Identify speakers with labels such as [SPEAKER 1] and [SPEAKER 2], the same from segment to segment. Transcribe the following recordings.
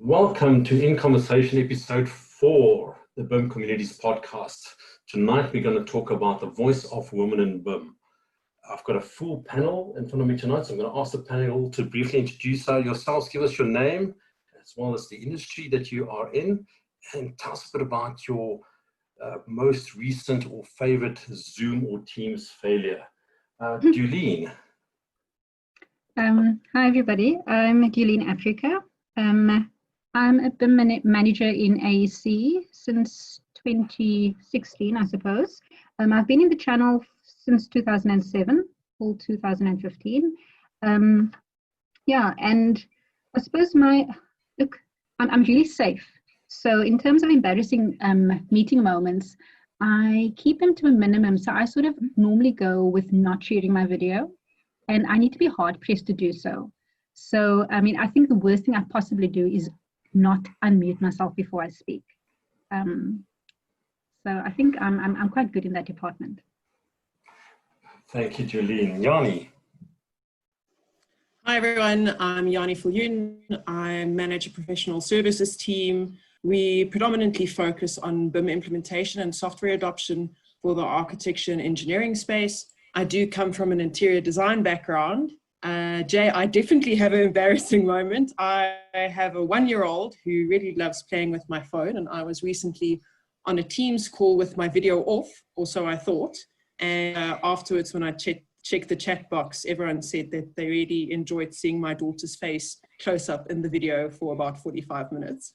[SPEAKER 1] Welcome to In Conversation episode 4, the BIM Communities podcast. Tonight we're going to talk about the voice of women in BIM. I've got a full panel in front of me tonight, so I'm going to ask the panel to briefly introduce yourselves, give us your name, as well as the industry that you are in, and tell us a bit about your most recent or favorite Zoom or Teams failure. Dewlene.
[SPEAKER 2] Hi everybody, I'm Dewlene Africa. I'm a BIM manager in AEC since 2016, I suppose. I've been in the channel since 2007 till 2015. Yeah, and I suppose I'm really safe. So in terms of embarrassing meeting moments, I keep them to a minimum. So I sort of normally go with not sharing my video, and I need to be hard pressed to do so. So, I mean, I think the worst thing I possibly do is not unmute myself before I speak. So I think I'm quite good in that department.
[SPEAKER 1] Thank you, Dewlene. Yanni.
[SPEAKER 3] Hi everyone, I'm Yanni Viljoen. I manage a professional services team. We predominantly focus on BIM implementation and software adoption for the architecture and engineering space. I do come from an interior design background. Jay, I definitely have an embarrassing moment. I have a 1-year-old who really loves playing with my phone, and I was recently on a Teams call with my video off, or so I thought. And afterwards, when I checked the chat box, everyone said that they really enjoyed seeing my daughter's face close up in the video for about 45 minutes.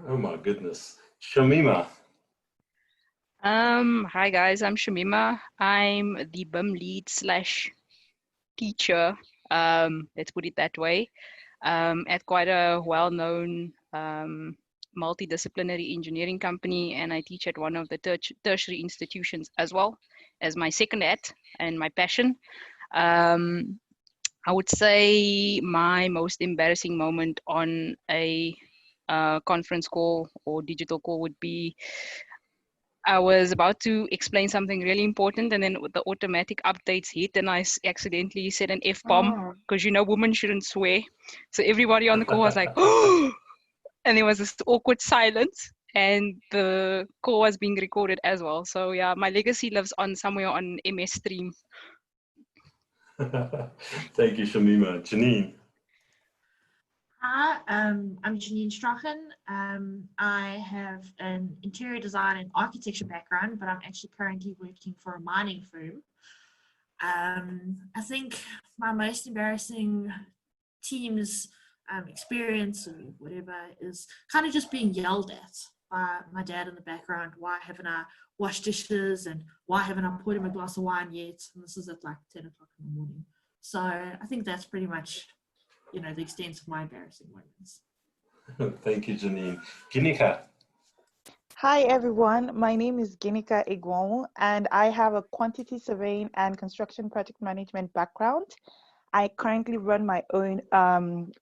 [SPEAKER 1] Oh my goodness. Shamima.
[SPEAKER 4] Hi guys, I'm Shamima. I'm the BIM lead / teacher, let's put it that way, at quite a well-known multidisciplinary engineering company, and I teach at one of the tertiary institutions as well as my second hat and my passion. I would say my most embarrassing moment on a conference call or digital call would be I was about to explain something really important, and then the automatic updates hit, and I accidentally said an F-bomb, because you know women shouldn't swear. So everybody on the call was like, oh! And there was this awkward silence, and the call was being recorded as well. So yeah, my legacy lives on somewhere on MS Stream.
[SPEAKER 1] Thank you, Shamima. Janine.
[SPEAKER 5] Hi, I'm Janine Strachen. I have an interior design and architecture background, but I'm actually currently working for a mining firm. I think my most embarrassing Teams experience or whatever is kind of just being yelled at by my dad in the background. Why haven't I washed dishes, and why haven't I poured him a glass of wine yet? And this is at like 10 o'clock in the morning. So I think that's pretty much, you know, the extent of my embarrassing moments.
[SPEAKER 1] Thank you, Janine. Ginika.
[SPEAKER 6] Hi, everyone. My name is Ginika Igwon, and I have a quantity surveying and construction project management background. I currently run my own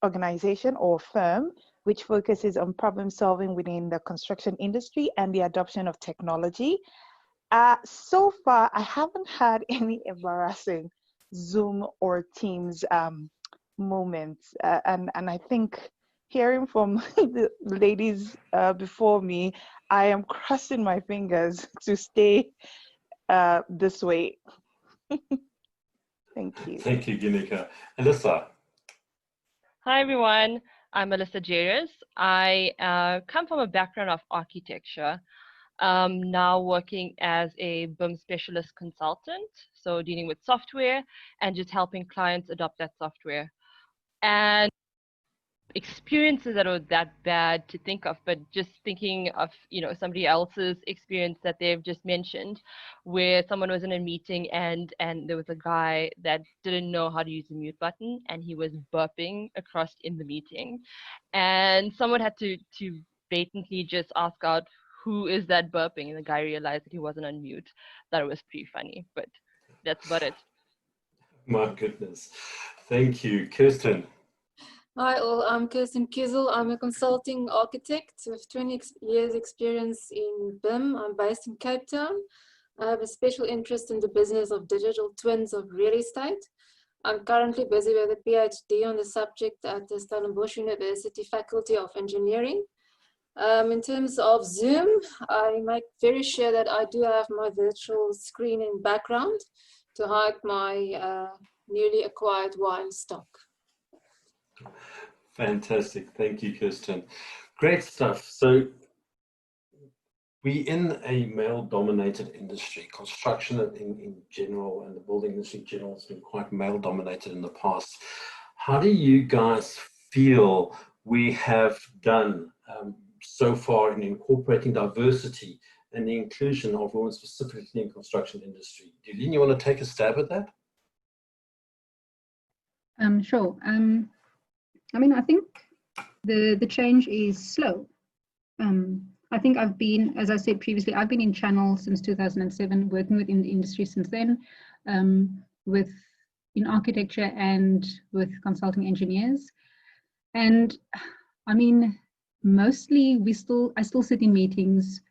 [SPEAKER 6] organization or firm, which focuses on problem solving within the construction industry and the adoption of technology. So far, I haven't had any embarrassing Zoom or Teams moments, and I think hearing from the ladies before me, I am crossing my fingers to stay this way. Thank you.
[SPEAKER 1] Thank you, Ginika. Alyssa.
[SPEAKER 7] Hi everyone, I'm Alyssa Jairus. I come from a background of architecture, now working as a BIM specialist consultant, so dealing with software and just helping clients adopt that software. And experiences that are that bad to think of, but just thinking of, you know, somebody else's experience that they've just mentioned, where someone was in a meeting and there was a guy that didn't know how to use the mute button, and he was burping across in the meeting, and someone had to blatantly just ask out, who is that burping? And the guy realized that he wasn't on mute. That was pretty funny, but that's about it.
[SPEAKER 1] My goodness. Thank you. Kirsten.
[SPEAKER 8] Hi all, I'm Kirsten Kiesel. I'm a consulting architect with 20 years experience in BIM. I'm based in Cape Town. I have a special interest in the business of digital twins of real estate. I'm currently busy with a PhD on the subject at the Stellenbosch University Faculty of Engineering. In terms of Zoom, I make very sure that I do have my virtual screen in background to hide my newly acquired wine stock.
[SPEAKER 1] Fantastic. Thank you, Kirsten. Great stuff. So we're in a male-dominated industry. Construction in general and the building industry in general has been quite male-dominated in the past. How do you guys feel we have done so far in incorporating diversity and the inclusion of women specifically in construction industry? Dewlene, you want to take a stab at that?
[SPEAKER 2] Sure. I mean, I think the change is slow. I think I've been, as I said previously, I've been in channel since 2007, working within the industry since then, in architecture and with consulting engineers. And I mean, mostly I still sit in meetings,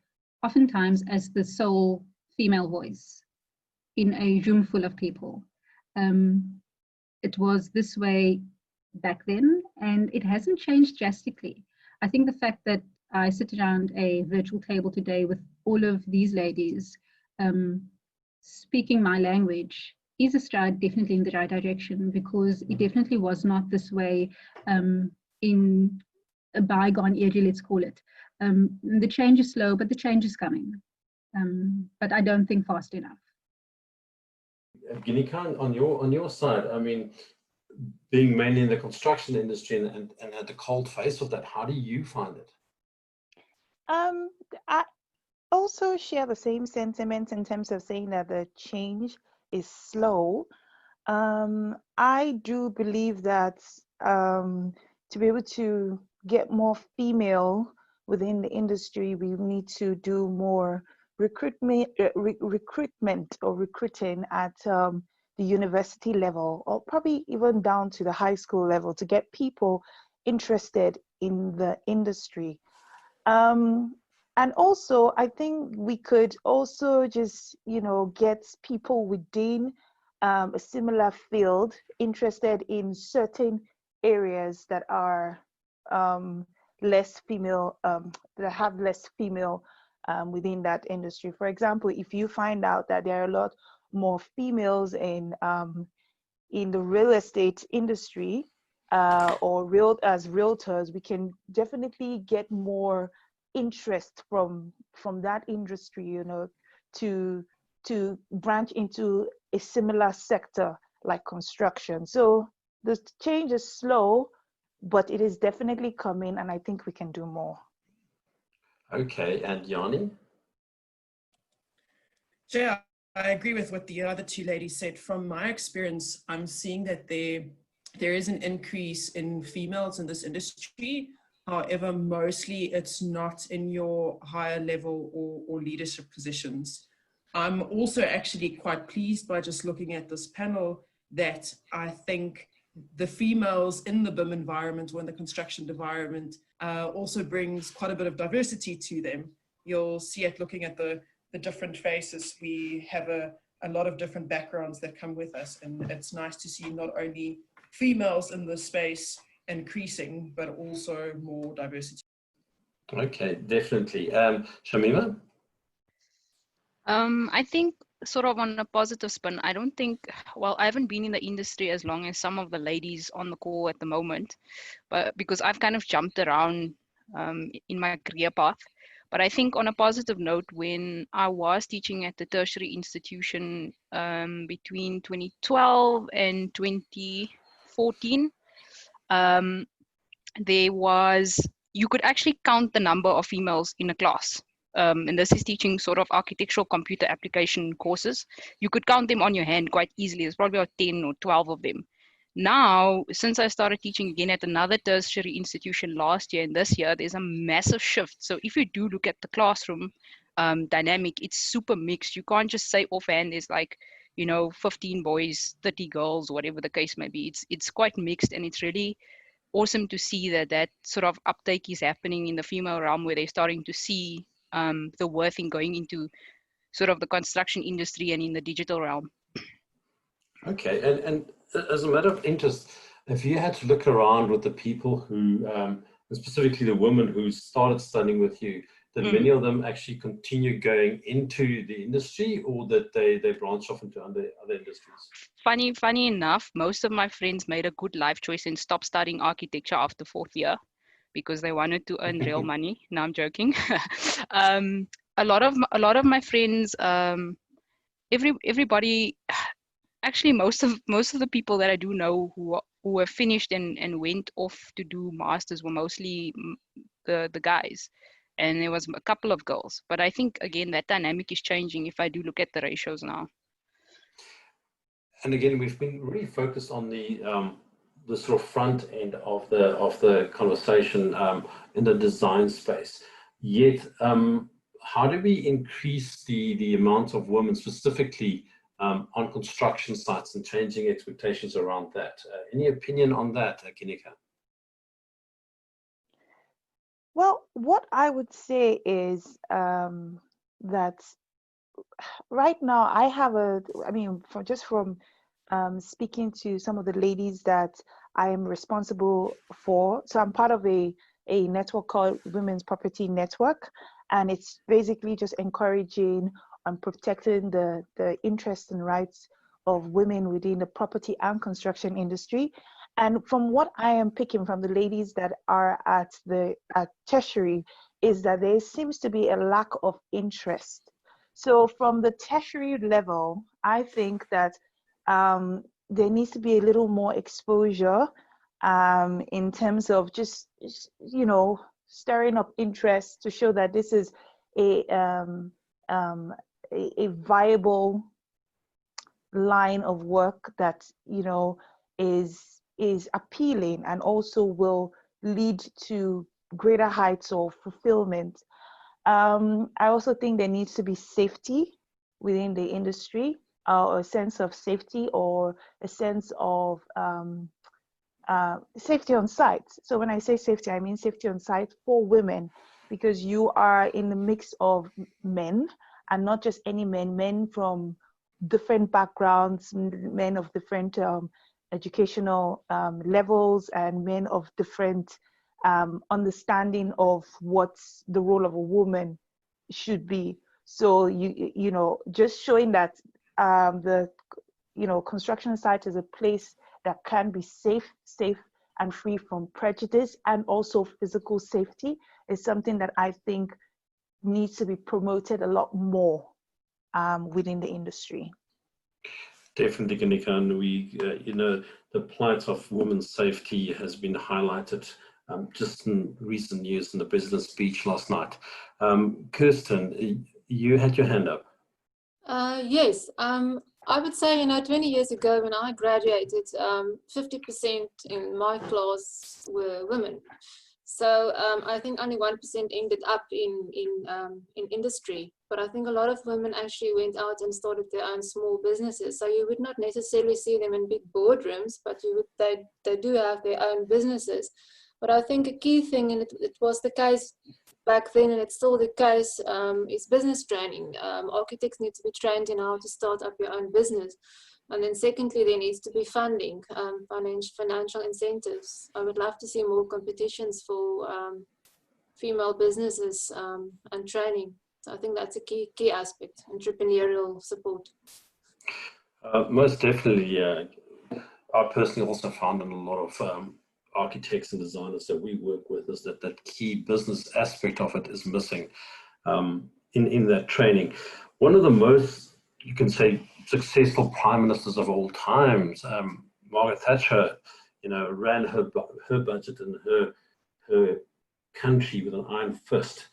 [SPEAKER 2] oftentimes as the sole female voice in a room full of people. It was this way back then, and it hasn't changed drastically. I think the fact that I sit around a virtual table today with all of these ladies speaking my language is a stride definitely in the right direction, because it definitely was not this way in a bygone era, let's call it. The change is slow, but the change is coming. But I don't think fast enough.
[SPEAKER 1] Ginika, on your side, I mean, being mainly in the construction industry and at the cold face of that, how do you find it?
[SPEAKER 6] I also share the same sentiments in terms of saying that the change is slow. I do believe that to be able to get more female within the industry, we need to do more recruitment or recruiting at the university level, or probably even down to the high school level, to get people interested in the industry. And also, I think we could also just, get people within a similar field interested in certain areas that are less female, that have less female within that industry. For example, if you find out that there are a lot more females in the real estate industry or as realtors, we can definitely get more interest from that industry, to branch into a similar sector like construction. So the change is slow, but it is definitely coming, and I think we can do more.
[SPEAKER 1] Okay, and Yanni?
[SPEAKER 3] Yeah, I agree with what the other two ladies said. From my experience, I'm seeing that there is an increase in females in this industry. However, mostly it's not in your higher level or leadership positions. I'm also actually quite pleased by just looking at this panel that I think the females in the BIM environment or in the construction environment also brings quite a bit of diversity to them. You'll see it looking at the different faces. We have a lot of different backgrounds that come with us, and it's nice to see not only females in this space increasing, but also more diversity.
[SPEAKER 1] Okay, definitely. Shamima?
[SPEAKER 4] I think sort of on a positive spin, I don't think, well, I haven't been in the industry as long as some of the ladies on the call at the moment, but because I've kind of jumped around in my career path. But I think on a positive note, when I was teaching at the tertiary institution between 2012 and 2014, you could actually count the number of females in a class. And this is teaching sort of architectural computer application courses. You could count them on your hand quite easily. There's probably about 10 or 12 of them. Now, since I started teaching again at another tertiary institution last year and this year, there's a massive shift. So if you do look at the classroom dynamic, it's super mixed. You can't just say offhand there's like, 15 boys, 30 girls, whatever the case may be. It's quite mixed, and it's really awesome to see that sort of uptake is happening in the female realm, where they're starting to see the worth in going into sort of the construction industry and in the digital realm.
[SPEAKER 1] Okay, and as a matter of interest, if you had to look around with the people who, specifically the women who started studying with you, did many of them actually continue going into the industry, or that they branched off into other industries?
[SPEAKER 4] Funny enough, most of my friends made a good life choice and stopped studying architecture after 4th year because they wanted to earn real money. No, I'm joking. A lot of my friends, everybody, actually most of the people that I do know who have finished and went off to do masters were mostly the guys, and there was a couple of girls. But I think again that dynamic is changing if I do look at the ratios now.
[SPEAKER 1] And again, we've been really focused on the sort of front end of the conversation in the design space. Yet, how do we increase the amount of women specifically on construction sites and changing expectations around that? Any opinion on that, Ginika?
[SPEAKER 6] Well, what I would say is that right now I have from speaking to some of the ladies that I am responsible for. So I'm part of a network called Women's Property Network, and it's basically just encouraging and protecting the interests and rights of women within the property and construction industry. And from what I am picking from the ladies that are at tertiary is that there seems to be a lack of interest. So from the tertiary level, I think that there needs to be a little more exposure in terms of just stirring up interest to show that this is a viable line of work that is appealing and also will lead to greater heights of fulfillment. I also think there needs to be safety within the industry, a sense of safety or a sense of safety on site. So when I say safety, I mean safety on site for women, because you are in the mix of men, and not just any men from different backgrounds, men of different educational levels, and men of different understanding of what the role of a woman should be. So just showing that the construction site is a place that can be safe and free from prejudice, and also physical safety is something that I think needs to be promoted a lot more within the industry.
[SPEAKER 1] Definitely, Ginika, and we, the plight of women's safety has been highlighted just in recent years in the president's speech last night. Kirsten, you had your hand up.
[SPEAKER 8] Yes, I would say, 20 years ago when I graduated, 50% in my class were women. So I think only 1% ended up in industry. But I think a lot of women actually went out and started their own small businesses. So you would not necessarily see them in big boardrooms, but they do have their own businesses. But I think a key thing, and it was the case back then, and it's still the case, is business training. Architects need to be trained in how to start up your own business. And then secondly, there needs to be funding, financial incentives. I would love to see more competitions for female businesses and training. So I think that's a key aspect, entrepreneurial support.
[SPEAKER 1] Most definitely. I personally also found in a lot of architects and designers that we work with is that key business aspect of it is missing in that training. One of the most, you can say, successful prime ministers of all times, Margaret Thatcher, ran her budget and her country with an iron fist,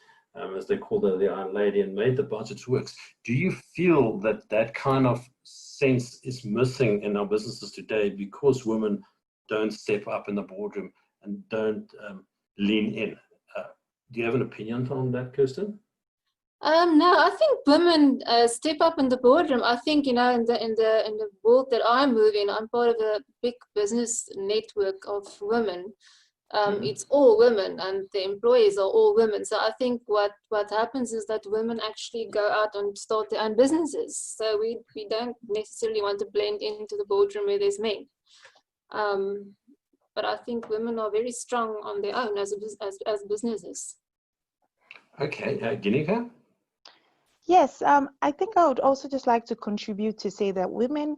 [SPEAKER 1] as they called her, the Iron Lady, and made the budget work. Do you feel that kind of sense is missing in our businesses today because women don't step up in the boardroom and don't lean in? Do you have an opinion on that, Kirsten?
[SPEAKER 8] No, I think women step up in the boardroom. I think in the world that I move in, I'm part of a big business network of women. It's all women, and the employees are all women. So I think what happens is that women actually go out and start their own businesses. So we don't necessarily want to blend into the boardroom where there's men. But I think women are very strong on their own as businesses.
[SPEAKER 1] Okay, Ginika?
[SPEAKER 6] Yes, I think I would also just like to contribute to say that women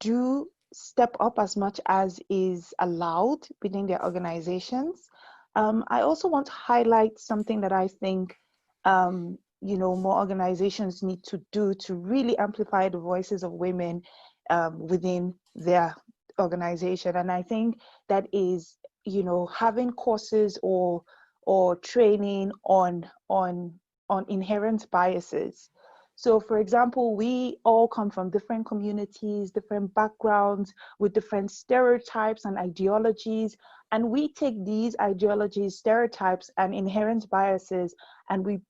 [SPEAKER 6] do step up as much as is allowed within their organizations. I also want to highlight something that I think more organizations need to do to really amplify the voices of women within their organization. And I think that is, having courses or training on inherent biases. So, for example, we all come from different communities, different backgrounds, with different stereotypes and ideologies. And we take these ideologies, stereotypes, and inherent biases, and we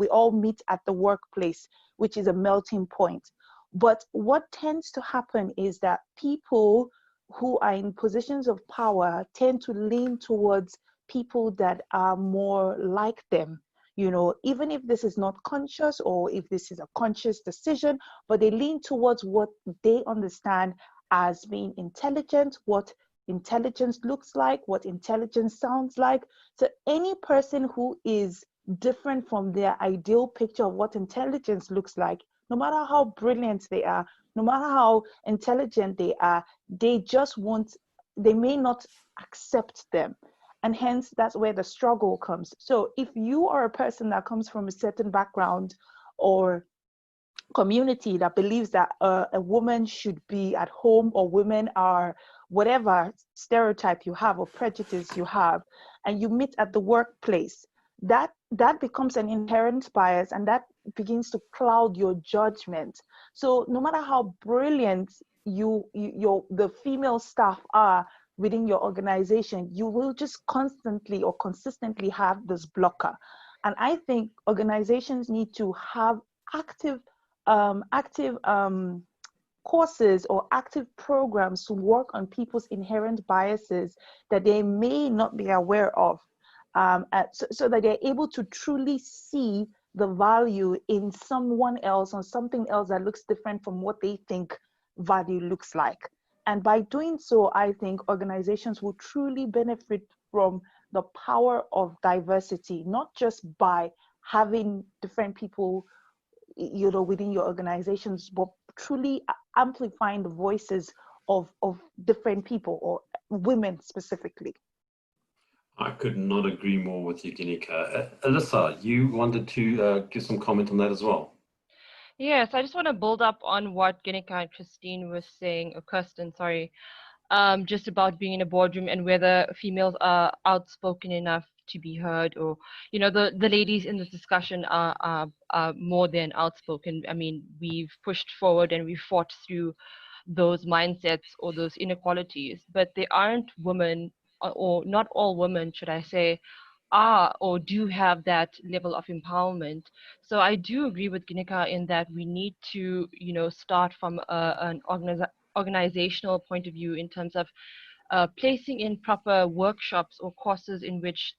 [SPEAKER 6] all meet at the workplace, which is a melting point. But what tends to happen is that people who are in positions of power tend to lean towards people that are more like them. Even if this is not conscious or if this is a conscious decision, but they lean towards what they understand as being intelligent, what intelligence looks like, what intelligence sounds like. So any person who is different from their ideal picture of what intelligence looks like, no matter how brilliant they are, no matter how intelligent they are, they may not accept them. And hence, that's where the struggle comes. So if you are a person that comes from a certain background or community that believes that a woman should be at home, or women are whatever stereotype you have or prejudice you have, and you meet at the workplace, that becomes an inherent bias, and that begins to cloud your judgment. So no matter how brilliant the female staff are within your organization, you will just constantly or consistently have this blocker. And I think organizations need to have active courses or active programs to work on people's inherent biases that they may not be aware of, so that they're able to truly see the value in someone else or something else that looks different from what they think value looks like. And by doing so, I think organizations will truly benefit from the power of diversity, not just by having different people, within your organizations, but truly amplifying the voices of different people, or women specifically.
[SPEAKER 1] I could not agree more with you, Ginika. Alyssa, you wanted to give some comment on that as well.
[SPEAKER 7] Yes, I just want to build up on what Ginika and Christine was saying, or Kirsten, sorry, just about being in a boardroom and whether females are outspoken enough to be heard, or the ladies in this discussion are more than outspoken. I mean, we've pushed forward and we've fought through those mindsets or those inequalities, but there aren't women, or not all women, should I say, are or do have that level of empowerment. So I do agree with Ginika in that we need to start from an organizational point of view, in terms of placing in proper workshops or courses in which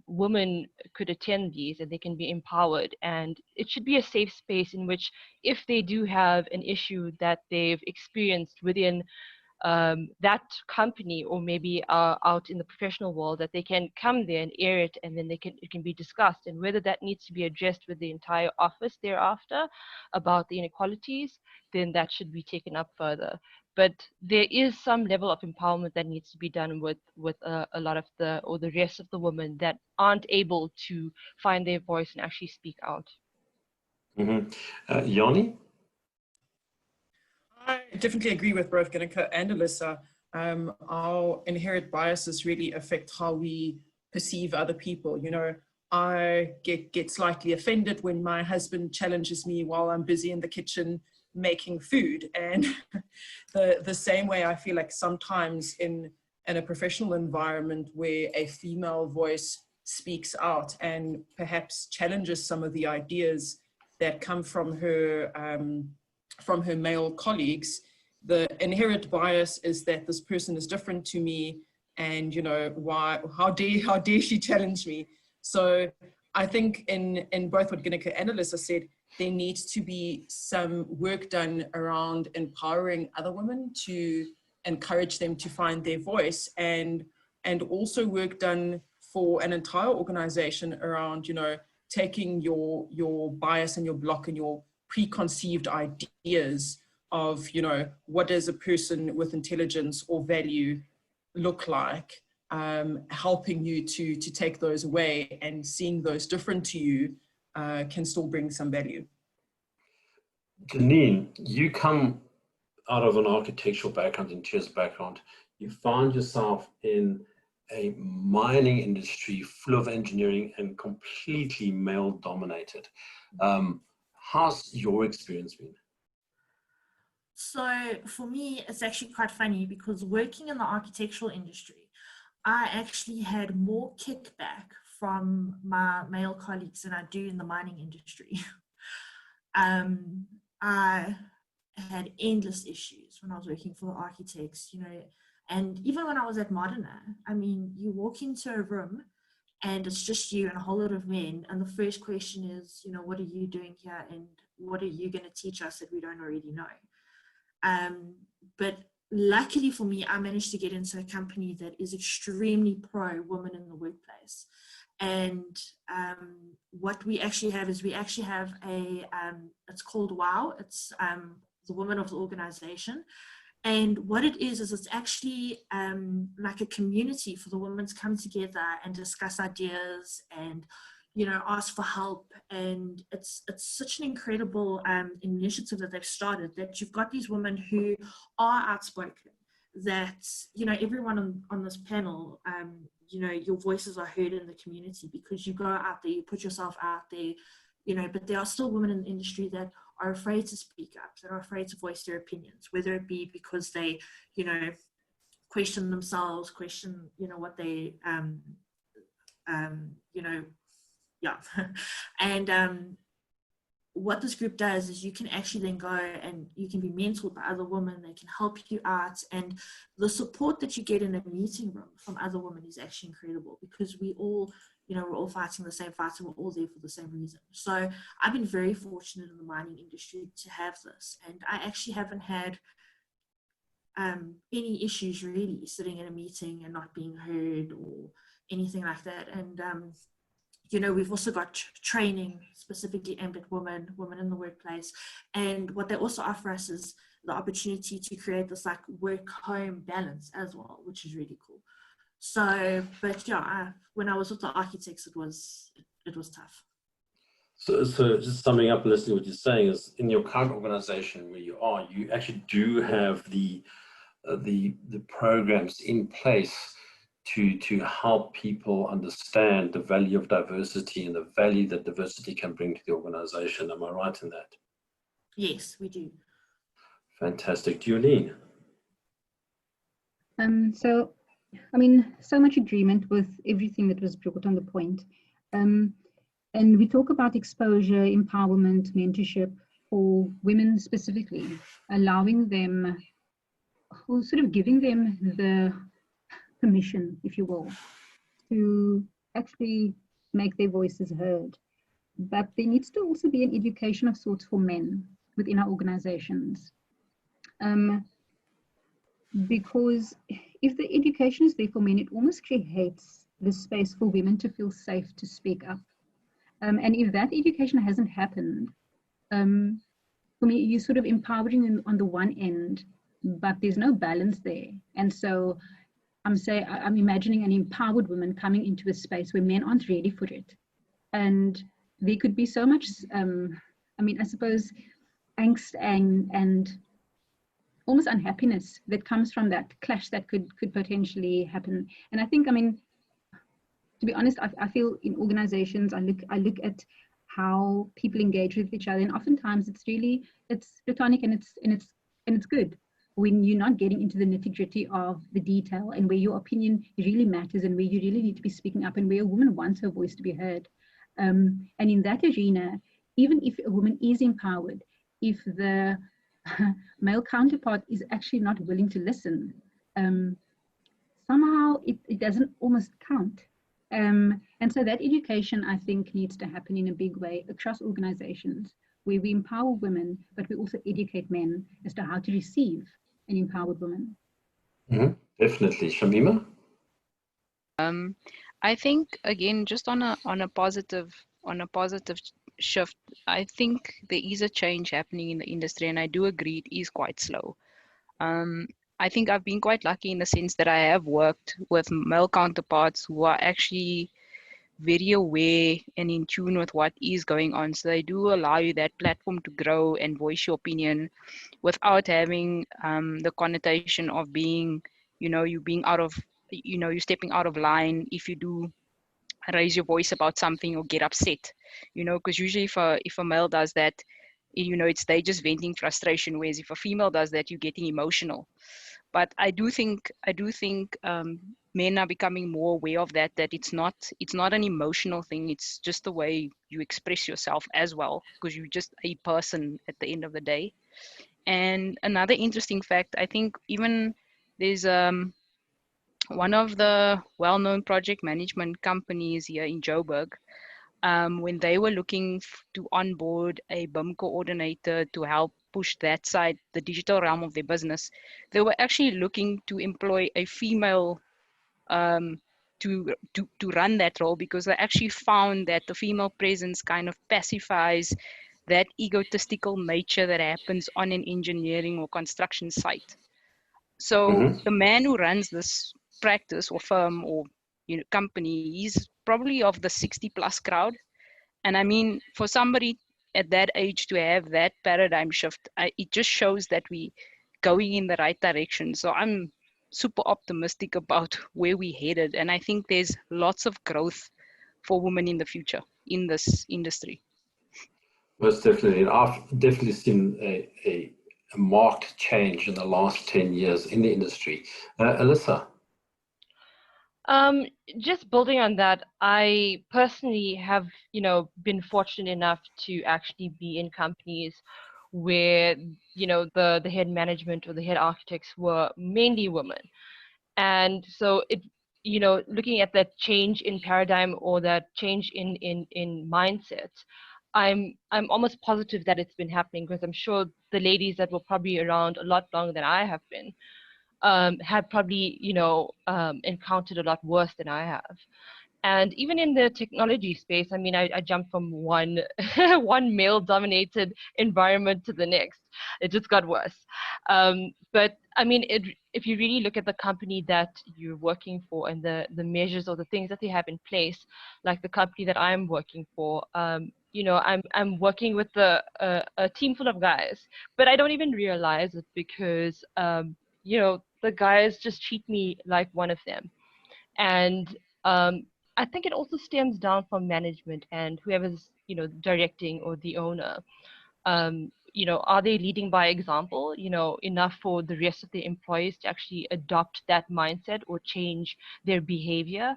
[SPEAKER 7] women could attend these and they can be empowered. And it should be a safe space in which, if they do have an issue that they've experienced within that company, or maybe out in the professional world, that they can come there and air it, and then it can be discussed, and whether that needs to be addressed with the entire office thereafter about the inequalities, then that should be taken up further. But there is some level of empowerment that needs to be done with a lot of the rest of the women that aren't able to find their voice and actually speak out.
[SPEAKER 1] Yanni?
[SPEAKER 3] I definitely agree with both Ginika and Alyssa. Our inherent biases really affect how we perceive other people. I get slightly offended when my husband challenges me while I'm busy in the kitchen making food. And the same way, I feel like sometimes in a professional environment where a female voice speaks out and perhaps challenges some of the ideas that come from her male colleagues, the inherent bias is that this person is different to me, and how dare she challenge me. So I think in both what Ginika and Alyssa said, there needs to be some work done around empowering other women to encourage them to find their voice, and also work done for an entire organization around, you know, taking your bias and your block and your preconceived ideas of, you know, what does a person with intelligence or value look like, helping you to take those away, and seeing those different to you can still bring some value.
[SPEAKER 1] Dewlene, you come out of an architectural background, interiors background. You found yourself in a mining industry full of engineering and completely male dominated. How's your experience been?
[SPEAKER 5] So for me, it's actually quite funny because working in the architectural industry, I actually had more kickback from my male colleagues than I do in the mining industry. I had endless issues when I was working for the architects, you know, and even when I was at Modena, I mean, you walk into a room and it's just you and a whole lot of men, and the first question is, you know, what are you doing here, and what are you going to teach us that we don't already know? But luckily for me, I managed to get into a company that is extremely pro women in the workplace. And what we actually have is we actually have a, it's called WOW, it's the women of the organization. And what it is it's actually like a community for the women to come together and discuss ideas and, you know, ask for help. And it's such an incredible initiative that they've started, that you've got these women who are outspoken, that, you know, everyone on this panel, you know, your voices are heard in the community because you go out there, you put yourself out there, you know, but there are still women in the industry that are afraid to speak up, that are afraid to voice their opinions, whether it be because they, you know, question themselves, question, you know, what they, you know, yeah. And what this group does is you can actually then go and you can be mentored by other women. They can help you out, and the support that you get in a meeting room from other women is actually incredible, because we all, you know, we're all fighting the same fight and we're all there for the same reason. So I've been very fortunate in the mining industry to have this, and I actually haven't had any issues really sitting in a meeting and not being heard or anything like that. And you know, we've also got training specifically aimed at women in the workplace. And what they also offer us is the opportunity to create this like work-home balance as well, which is really cool. So, but yeah, when I was with the architects, it was tough.
[SPEAKER 1] So just summing up and listening to what you're saying is, in your current organization where you are, you actually do have the programs in place to help people understand the value of diversity and the value that diversity can bring to the organization. Am I right in that?
[SPEAKER 5] Yes, we do.
[SPEAKER 1] Fantastic. Dewlene?
[SPEAKER 2] So, I mean, so much agreement with everything that was brought on the point. And we talk about exposure, empowerment, mentorship for women specifically, allowing them, or sort of giving them the permission, if you will, to actually make their voices heard. But there needs to also be an education of sorts for men within our organizations. Because if the education is there for men, it almost creates the space for women to feel safe to speak up. And if that education hasn't happened, for me, you're sort of empowering them on the one end, but there's no balance there. And so I'm imagining an empowered woman coming into a space where men aren't ready for it. And there could be so much, I mean, I suppose, angst and almost unhappiness that comes from that clash that could potentially happen. And I think, I mean, to be honest, I feel in organizations, I look at how people engage with each other, and oftentimes it's platonic and it's good, when you're not getting into the nitty-gritty of the detail, and where your opinion really matters, and where you really need to be speaking up, and where a woman wants her voice to be heard. And in that arena, even if a woman is empowered, if the male counterpart is actually not willing to listen, somehow it doesn't almost count. And so that education, I think, needs to happen in a big way across organizations, where we empower women, but we also educate men as to how to receive an empowered woman.
[SPEAKER 1] Definitely. Shamima?
[SPEAKER 4] I think again, just on a positive shift, I think there is a change happening in the industry, and I do agree it is quite slow. I think I've been quite lucky in the sense that I have worked with male counterparts who are actually very aware and in tune with what is going on. So they do allow you that platform to grow and voice your opinion without having the connotation of being, you being out of, you stepping out of line if you do raise your voice about something or get upset, because usually if a male does that, it's they just venting frustration, whereas if a female does that, you're getting emotional. But I do think men are becoming more aware of that it's not an emotional thing. It's just the way you express yourself as well, because you're just a person at the end of the day. And another interesting fact, I think even there's one of the well-known project management companies here in Joburg, when they were looking to onboard a BIM coordinator to help push that side, the digital realm of their business, they were actually looking to employ a female to run that role, because they actually found that the female presence kind of pacifies that egotistical nature that happens on an engineering or construction site. So the man who runs this practice or firm or company, he's probably of the 60 plus crowd. And I mean, for somebody at that age to have that paradigm shift, it just shows that we going in the right direction. So I'm super optimistic about where we headed. And I think there's lots of growth for women in the future in this industry.
[SPEAKER 1] Most definitely. And I've definitely seen a marked change in the last 10 years in the industry. Alyssa?
[SPEAKER 7] Just building on that, I personally have, been fortunate enough to actually be in companies where, the head management or the head architects were mainly women. And so looking at that change in paradigm or that change in mindset, I'm almost positive that it's been happening, because I'm sure the ladies that were probably around a lot longer than I have been have probably encountered a lot worse than I have. And even in the technology space, I mean, I jumped from one one male-dominated environment to the next. It just got worse. But I mean, if you really look at the company that you're working for and the measures or the things that they have in place, like the company that I'm working for, I'm working with a team full of guys, but I don't even realize it, because the guys just treat me like one of them. And I think it also stems down from management and whoever's directing, or the owner. Are they leading by example, enough for the rest of the employees to actually adopt that mindset or change their behavior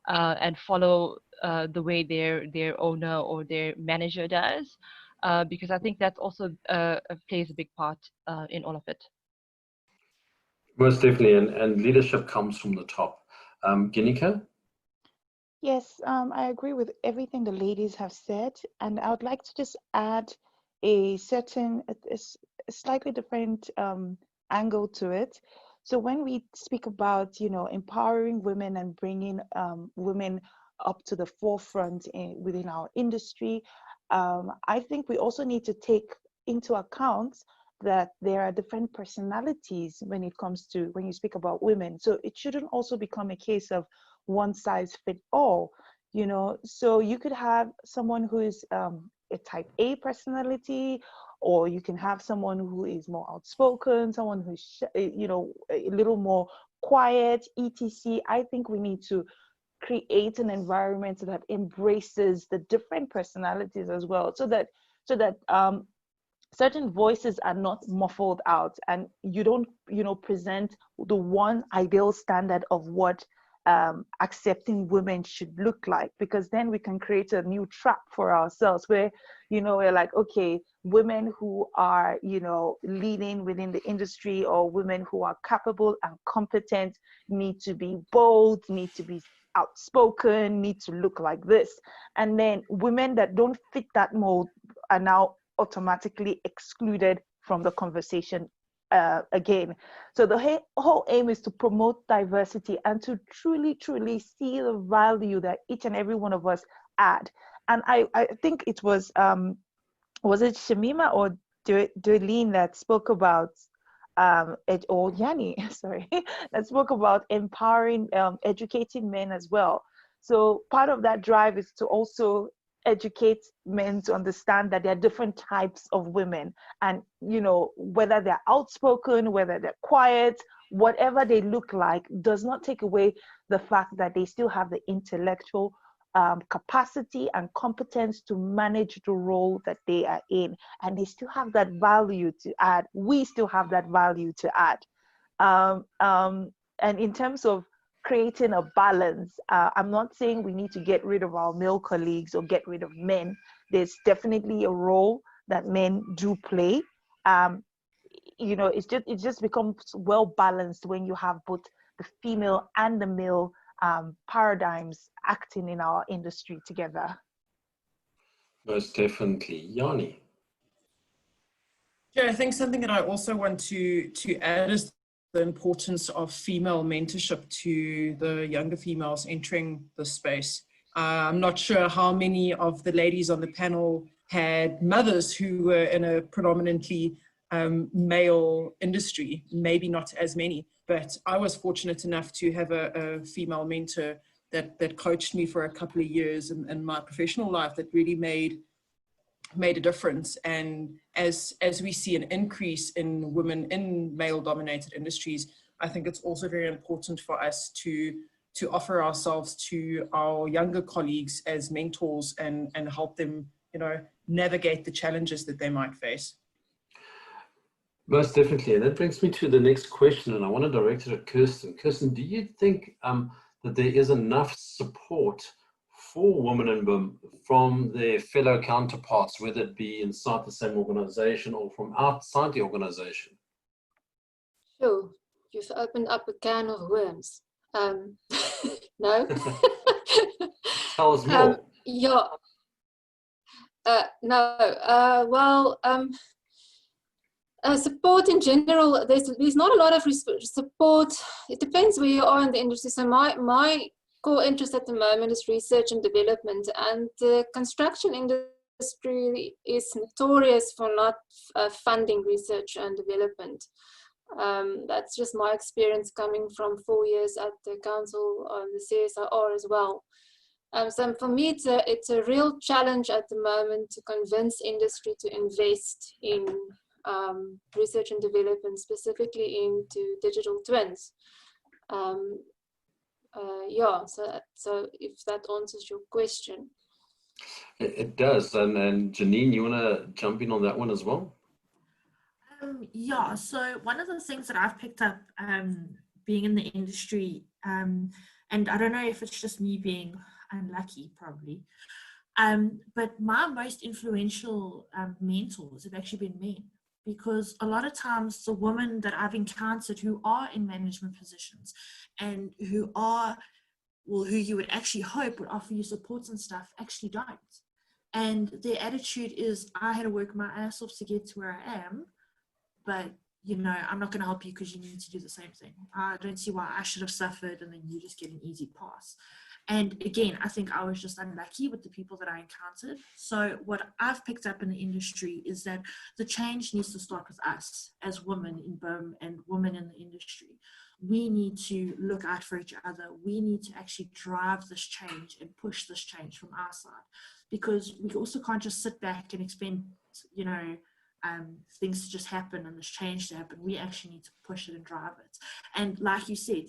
[SPEAKER 7] and follow the way their owner or their manager does? Because I think that's also plays a big part in all of it.
[SPEAKER 1] Most definitely, and leadership comes from the top. Ginika?
[SPEAKER 6] Yes, I agree with everything the ladies have said, and I would like to just add a slightly different angle to it. So when we speak about, empowering women and bringing women up to the forefront within our industry, I think we also need to take into account that there are different personalities when you speak about women. So it shouldn't also become a case of one size fit all, so you could have someone who is a type A personality, or you can have someone who is more outspoken, someone who's a little more quiet, etc. I think we need to create an environment that embraces the different personalities as well, so that certain voices are not muffled out, and you don't present the one ideal standard of what accepting women should look like, because then we can create a new trap for ourselves where we're like, okay, women who are leading within the industry, or women who are capable and competent, need to be bold, need to be outspoken, need to look like this, and then women that don't fit that mold are now automatically excluded from the conversation again. So the whole aim is to promote diversity and to truly, truly see the value that each and every one of us add. And I think it was it Shamima or Dewlene that spoke about or Yanni, sorry, that spoke about empowering, educating men as well. So part of that drive is to also educate men to understand that there are different types of women, and whether they're outspoken, whether they're quiet, whatever they look like does not take away the fact that they still have the intellectual capacity and competence to manage the role that they are in, and they still have that value to add. We still have that value to add. And in terms of creating a balance, I'm not saying we need to get rid of our male colleagues or get rid of men. There's definitely a role that men do play. It just becomes well balanced when you have both the female and the male paradigms acting in our industry together.
[SPEAKER 1] Most definitely. Yanni?
[SPEAKER 3] Yeah, I think something that I also want to add is the importance of female mentorship to the younger females entering the space. I'm not sure how many of the ladies on the panel had mothers who were in a predominantly male industry, maybe not as many. But I was fortunate enough to have a female mentor that coached me for a couple of years in my professional life that really made a difference. And as we see an increase in women in male-dominated industries, I think it's also very important for us to offer ourselves to our younger colleagues as mentors and help them, navigate the challenges that they might face.
[SPEAKER 1] Most definitely. And that brings me to the next question, and I want to direct it at Kirsten. Kirsten, do you think that there is enough support for women in BIM from their fellow counterparts, whether it be inside the same organization or from outside the organization?
[SPEAKER 8] Sure, you've opened up a can of worms. No?
[SPEAKER 1] Tell us more.
[SPEAKER 8] Yeah. No. Well, support in general, there's not a lot of support. It depends where you are in the industry. So my core interest at the moment is research and development, and the construction industry is notorious for not funding research and development. That's just my experience coming from 4 years at the council on the CSIR as well. So for me, it's a real challenge at the moment to convince industry to invest in research and development, specifically into digital twins. Yeah, so if that answers your question.
[SPEAKER 1] It does. And Janine, you want to jump in on that one as well?
[SPEAKER 5] Yeah, so one of the things that I've picked up being in the industry, and I don't know if it's just me being unlucky, probably, but my most influential mentors have actually been men. Because a lot of times the women that I've encountered who are in management positions and who you would actually hope would offer you supports and stuff actually don't. And their attitude is, I had to work my ass off to get to where I am, but I'm not going to help you because you need to do the same thing. I don't see why I should have suffered and then you just get an easy pass. And again, I think I was just unlucky with the people that I encountered. So what I've picked up in the industry is that the change needs to start with us as women in BIM and women in the industry. We need to look out for each other. We need to actually drive this change and push this change from our side, because we also can't just sit back and expect, things to just happen and this change to happen. We actually need to push it and drive it. And like you said,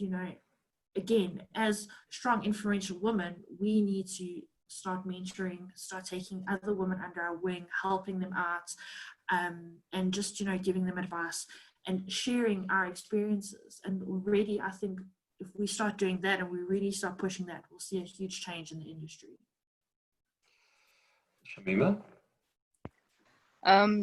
[SPEAKER 5] again, as strong, influential women, we need to start mentoring, start taking other women under our wing, helping them out, and just, giving them advice and sharing our experiences. And already, I think if we start doing that and we really start pushing that, we'll see a huge change in the industry.
[SPEAKER 1] Shamima?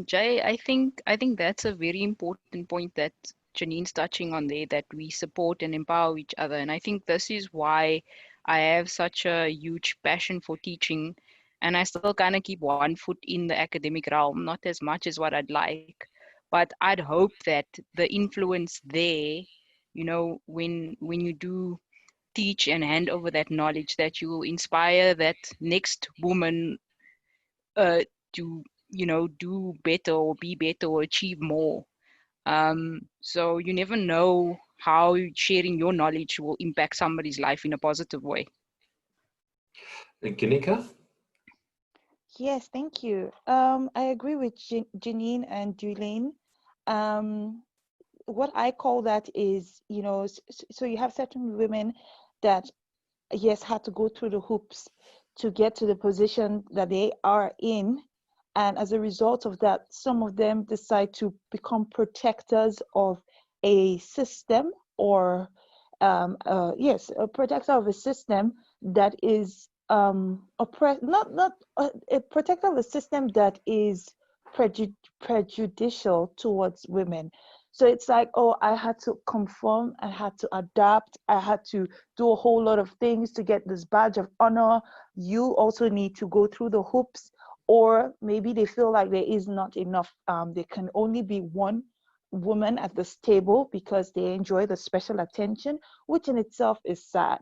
[SPEAKER 4] Jay, I think that's a very important point that Janine's touching on there, that we support and empower each other. And I think this is why I have such a huge passion for teaching, and I still kind of keep one foot in the academic realm, not as much as what I'd like, But I'd hope that the influence there, you know, when you do teach and hand over that knowledge, that you will inspire that next woman to, you know, do better or be better or achieve more. So you never know how sharing your knowledge will impact somebody's life in a positive way.
[SPEAKER 1] Ginika?
[SPEAKER 6] Yes, thank you. I agree with Janine and Dewlene. What I call that is, you know, so you have certain women that, yes, had to go through the hoops to get to the position that they are in. And as a result of that, some of them decide to become protectors of a system, or yes, a protector of a system that is a protector of a system that is prejudicial towards women. So it's like, oh, I had to conform, I had to adapt, I had to do a whole lot of things to get this badge of honor. You also need to go through the hoops. Or maybe they feel like there is not enough, there can only be one woman at this table because they enjoy the special attention, which in itself is sad.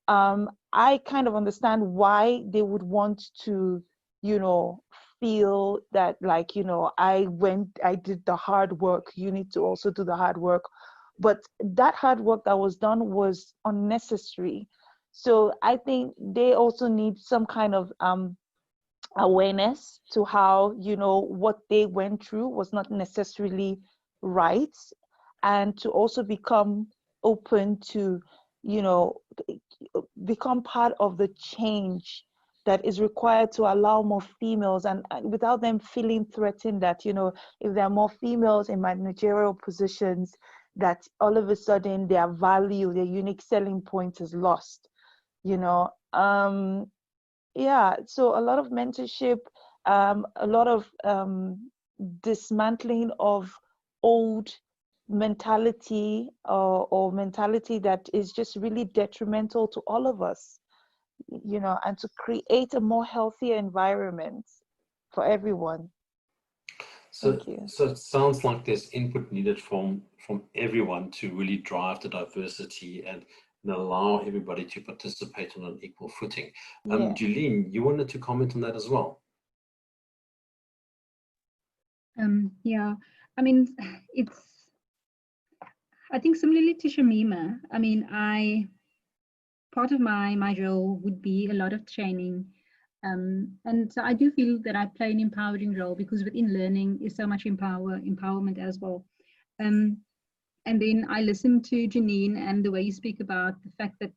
[SPEAKER 6] I kind of understand why they would want to, you know, feel that, like, you know, I did the hard work, you need to also do the hard work. But that hard work that was done was unnecessary. So I think they also need some kind of awareness to how, you know, what they went through was not necessarily right, and to also become open to, you know, become part of the change that is required to allow more females, and without them feeling threatened that, you know, if there are more females in managerial positions, that all of a sudden their value, their unique selling point is lost, you know. Yeah, so a lot of mentorship, a lot of dismantling of old mentality, or mentality that is just really detrimental to all of us, you know, and to create a more healthier environment for everyone. Thank you.
[SPEAKER 1] So it sounds like there's input needed from everyone to really drive the diversity and allow everybody to participate on an equal footing.
[SPEAKER 6] Yeah.
[SPEAKER 1] Dewlene, you wanted to comment on that as well?
[SPEAKER 2] Yeah, I mean, I think similarly to Shamima, I mean, part of my role would be a lot of training. And so I do feel that I play an empowering role, because within learning is so much empowerment as well. And then I listen to Janine and the way you speak about the fact that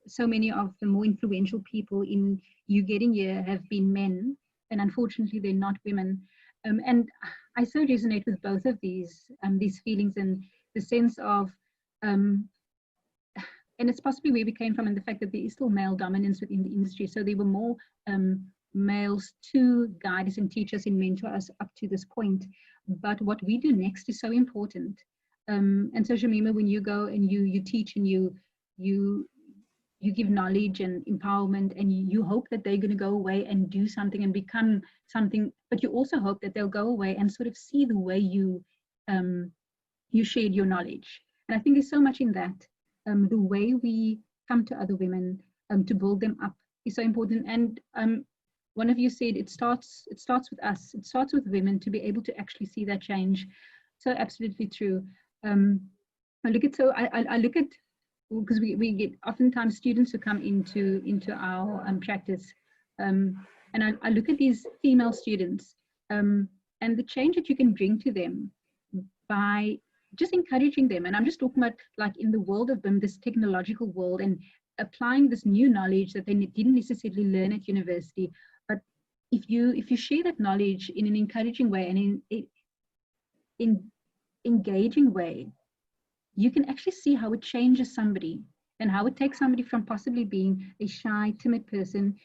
[SPEAKER 2] so many of the more influential people in you getting here have been men, and unfortunately they're not women. And I so resonate with both of these feelings, and the sense of, and it's possibly where we came from, and the fact that there is still male dominance within the industry. So there were more males to guide us and teach us and mentor us up to this point. But what we do next is so important. And so Shamima, when you go and you teach and you give knowledge and empowerment, and you hope that they're going to go away and do something and become something, but you also hope that they'll go away and sort of see the way you shared your knowledge. And I think there's so much in that. The way we come to other women to build them up is so important. And one of you said it starts with us. It starts with women to be able to actually see that change. So absolutely true. I look at, because we get oftentimes students who come into our practice, and I look at these female students, and the change that you can bring to them by just encouraging them. And I'm just talking about, like, in the world of BIM, this technological world, and applying this new knowledge that they didn't necessarily learn at university. But if you share that knowledge in an encouraging way and in engaging way, you can actually see how it changes somebody, and how it takes somebody from possibly being a shy, timid person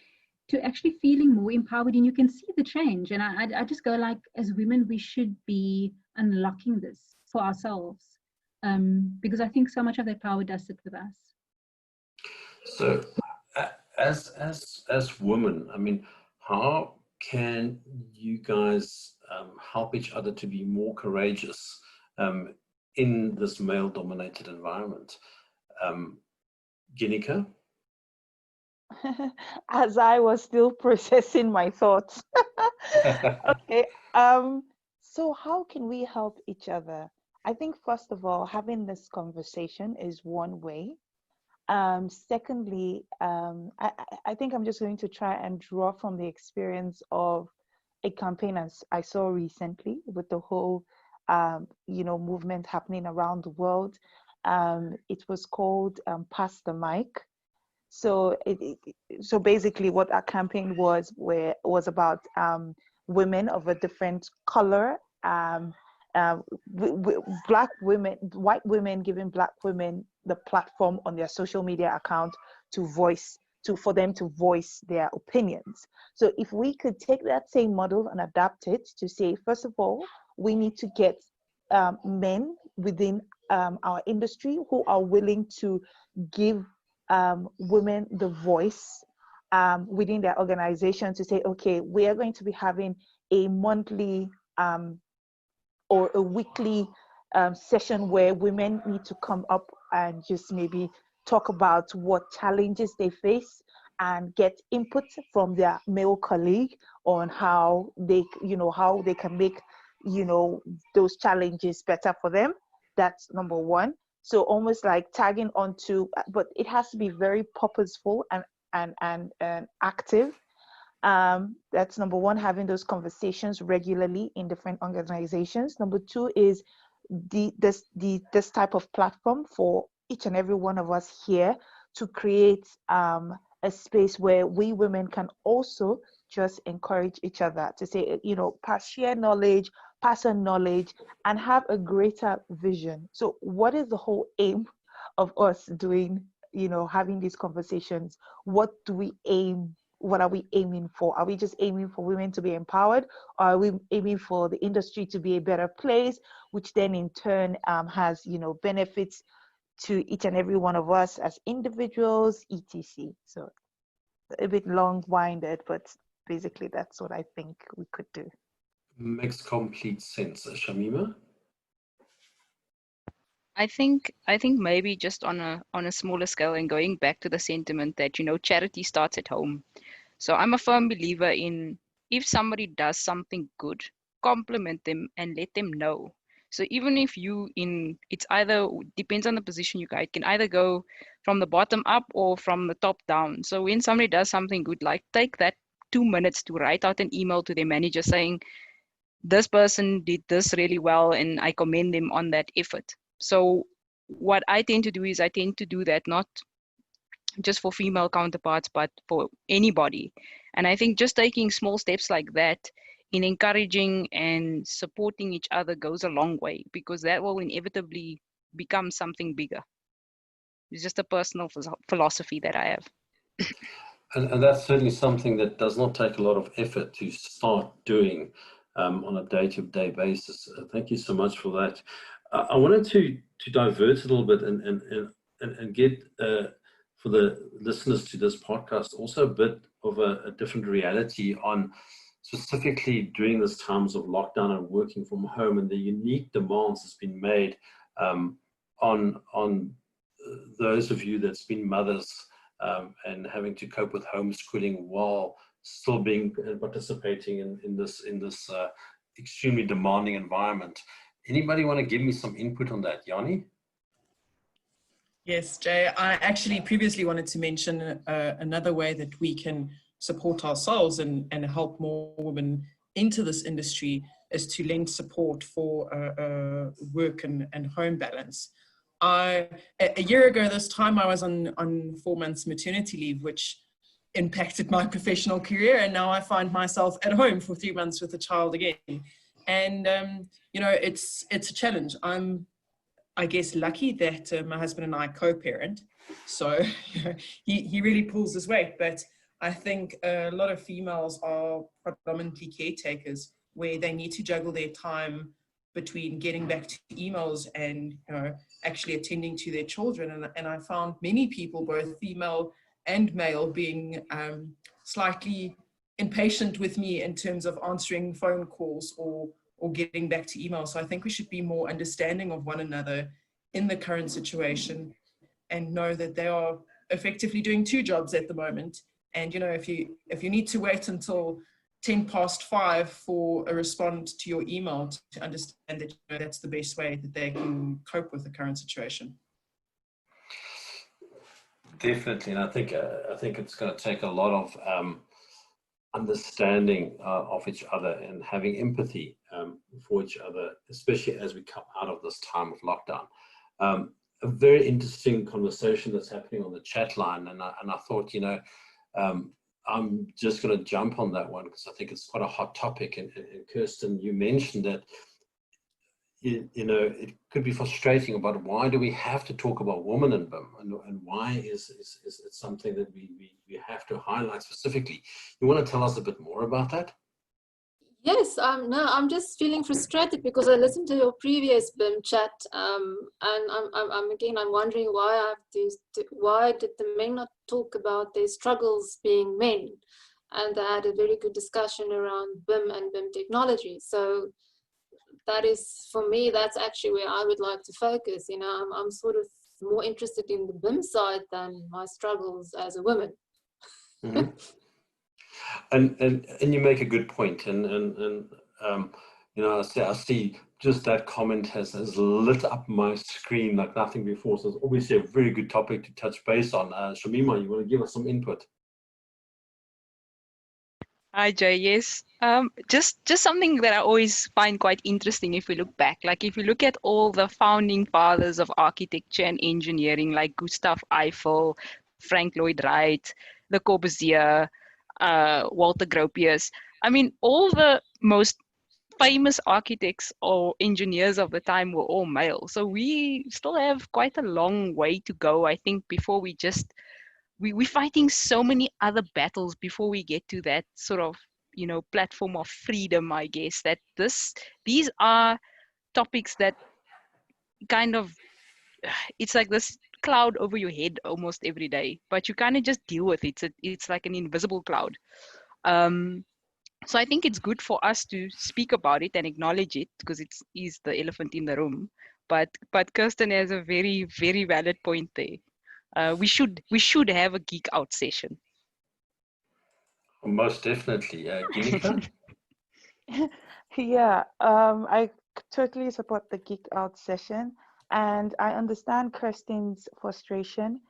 [SPEAKER 2] to actually feeling more empowered, and you can see the change. And I just go, like, as women, we should be unlocking this for ourselves, because I think so much of that power does sit with us.
[SPEAKER 1] So as women, I mean, how can you guys help each other to be more courageous in this male-dominated environment? Ginika?
[SPEAKER 6] As I was still processing my thoughts. Okay. So how can we help each other? I think first of all, having this conversation is one way. Secondly, I think I'm just going to try and draw from the experience of a campaign as I saw recently with the whole, movement happening around the world. It was called Pass the Mic. So so basically what our campaign was about women of a different color, black women, white women giving black women the platform on their social media account for them to voice their opinions. So if we could take that same model and adapt it to say, first of all, we need to get men within our industry who are willing to give women the voice within their organization to say, okay, we are going to be having a monthly or a weekly session where women need to come up and just maybe talk about what challenges they face and get input from their male colleague on how they can make, those challenges better for them. That's number one. So almost like tagging onto, but it has to be very purposeful and active. That's number one, having those conversations regularly in different organizations. Number two is this type of platform for each and every one of us here to create a space where we women can also just encourage each other to say, share knowledge, pass on knowledge, and have a greater vision. So what is the whole aim of us doing, having these conversations? What are we aiming for? Are we just aiming for women to be empowered? Or are we aiming for the industry to be a better place, which then in turn has, benefits to each and every one of us as individuals, etc. So a bit long-winded, but basically that's what I think we could do.
[SPEAKER 1] Makes complete sense. Shamima?
[SPEAKER 4] I think maybe just on a smaller scale and going back to the sentiment that charity starts at home. So I'm a firm believer in, if somebody does something good, compliment them and let them know. So even if it's either depends on the position you guys can either go from the bottom up or from the top down. So when somebody does something good, like take that 2 minutes to write out an email to their manager saying, this person did this really well and I commend them on that effort. So what I tend to do is I tend to do that not just for female counterparts, but for anybody. And I think just taking small steps like that in encouraging and supporting each other goes a long way, because that will inevitably become something bigger. It's just a personal philosophy that I have.
[SPEAKER 1] And that's certainly something that does not take a lot of effort to start doing on a day-to-day basis. Thank you so much for that. I wanted to divert a little bit and get for the listeners to this podcast also a bit of a different reality on specifically during these times of lockdown and working from home, and the unique demands that's been made on those of you that's been mothers and having to cope with homeschooling while still participating in this extremely demanding environment. Anybody want to give me some input on that? Yanni?
[SPEAKER 3] Yes, Jay, I actually previously wanted to mention another way that we can support ourselves and help more women into this industry is to lend support for work and home balance. A year ago this time, I was on 4 months maternity leave, which impacted my professional career, and now I find myself at home for 3 months with a child again. And it's a challenge. I'm, I guess, lucky that my husband and I co-parent, so he really pulls his weight. But I think a lot of females are predominantly caretakers, where they need to juggle their time between getting back to emails and actually attending to their children. And I found many people, both female and male, being slightly impatient with me in terms of answering phone calls or getting back to email. So I think we should be more understanding of one another in the current situation and know that they are effectively doing two jobs at the moment. And, you know, if you need to wait until 5:10 for a response to your email to understand that, you know, that's the best way that they can cope with the current situation.
[SPEAKER 1] Definitely, and I think it's going to take a lot of understanding of each other and having empathy for each other, especially as we come out of this time of lockdown. A very interesting conversation that's happening on the chat line, and I thought, you know, I'm just going to jump on that one because I think it's quite a hot topic. And Kirsten, you mentioned that, you know, it could be frustrating about why do we have to talk about women in BIM, and why is it something that we have to highlight specifically. You want to tell us a bit more about that?
[SPEAKER 8] Yes, no, I'm just feeling frustrated because I listened to your previous BIM chat, and I'm wondering why why did the men not talk about their struggles being men, and they had a very good discussion around BIM and BIM technology. So that is, for me, that's actually where I would like to focus. You know, I'm sort of more interested in the BIM side than my struggles as a woman.
[SPEAKER 1] Mm-hmm. And you make a good point, and you know, I see just that comment has lit up my screen like nothing before. So it's obviously a very good topic to touch base on. Shamima, you want to give us some input?
[SPEAKER 4] Hi Jay, yes. Just something that I always find quite interesting if we look back. Like if you look at all the founding fathers of architecture and engineering, like Gustav Eiffel, Frank Lloyd Wright, Le Corbusier, Walter Gropius. I mean, all the most famous architects or engineers of the time were all male. So we still have quite a long way to go, I think, before we're fighting so many other battles before we get to that sort of, you know, platform of freedom, I guess, that these are topics that kind of, it's like this cloud over your head almost every day, but you kind of just deal with it. It's like an invisible cloud. So I think it's good for us to speak about it and acknowledge it because it is the elephant in the room. But Kirsten has a very, very valid point there. We should have a geek out session.
[SPEAKER 1] Most definitely. Ginika?
[SPEAKER 6] Yeah, I totally support the geek out session, and I understand Kirsten's frustration.